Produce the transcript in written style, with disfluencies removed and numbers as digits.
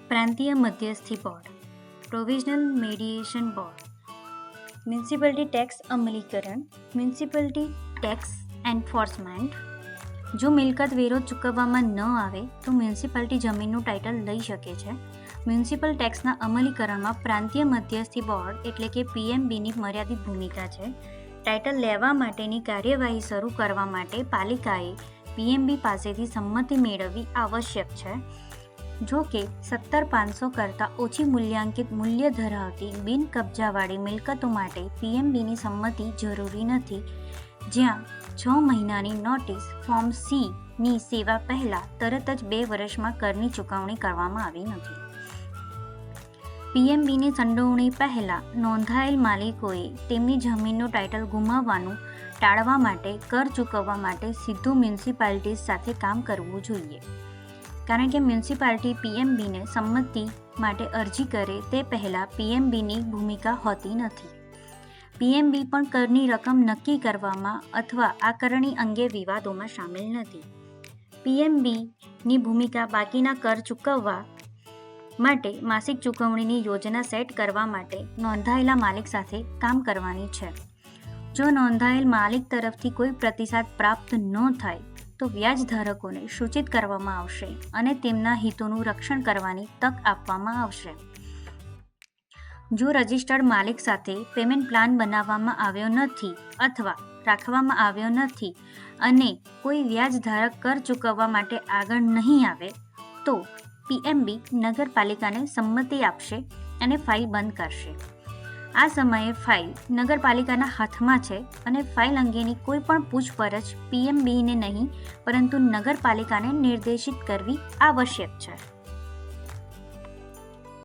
પ્રાંતીય મધ્યસ્થી board, provisional mediation board, municipality tax અમલીકરણ, municipality tax enforcement. જો મિલકત વેરો ચૂકવવામાં ન આવે તો મ્યુનિસિપાલિટી જમીનનું ટાઇટલ લઈ શકે છે. મ્યુનિસિપલ ટેક્સના અમલીકરણમાં પ્રાંતીય મધ્યસ્થી બોર્ડ એટલે કે PMBની મર્યાદિત ભૂમિકા છે. ટાઇટલ લેવા માટેની કાર્યવાહી શરૂ કરવા માટે પાલિકાએ PMB પાસેથી સંમતિ મેળવવી આવશ્યક છે. જો કે 17,500 કરતાં ઓછી મૂલ્યાંકિત મૂલ્ય ધરાવતી બિન કબજાવાળી મિલકતો માટે PMBની સંમતિ જરૂરી નથી, જ્યાં 6 મહિનાની નોટિસ ફોર્મ C ની સેવા પહેલાં તરત જ 2 વર્ષમાં કરની ચૂકવણી કરવામાં આવી નથી. PMBની સંડોવણી પહેલાં નોંધાયેલ માલિકોએ તેમની જમીનનું ટાઇટલ ગુમાવવાનું ટાળવા માટે કર ચૂકવવા માટે સીધું મ્યુનિસિપાલિટીઝ સાથે કામ કરવું જોઈએ, કારણ કે મ્યુનિસિપાલિટી PMBને સંમતિ માટે અરજી કરે તે પહેલાં PMBની ભૂમિકા હોતી નથી. PMB પણ કરની રકમ નક્કી કરવામાં અથવા આકારણી અંગે વિવાદોમાં સામેલ નથી. PMBની ભૂમિકા બાકીના કર ચૂકવવા માટે માસિક ચૂકવણીની યોજના સેટ કરવા માટે નોંધાયેલા માલિક સાથે કામ કરવાની છે. જો નોંધાયેલ માલિક તરફથી કોઈ પ્રતિસાદ પ્રાપ્ત ન થાય તો વ્યાજધારકોને સૂચિત કરવામાં આવશે અને તેમના હિતોનું રક્ષણ કરવાની તક આપવામાં આવશે. જો રજિસ્ટર્ડ માલિક સાથે પેમેન્ટ પ્લાન બનાવવામાં આવ્યો નથી અથવા રાખવામાં આવ્યો નથી અને કોઈ વ્યાજધારક કર ચૂકવવા માટે આગળ નહીં આવે તો PMB નગરપાલિકાને સંમતિ આપશે અને ફાઇલ બંધ કરશે. આ સમયે ફાઇલ નગરપાલિકાના હાથમાં છે અને ફાઇલ અંગેની કોઈ પણ પૂછપરછ PMBને નહીં પરંતુ નગરપાલિકાને નિર્દેશિત કરવી આવશ્યક છે.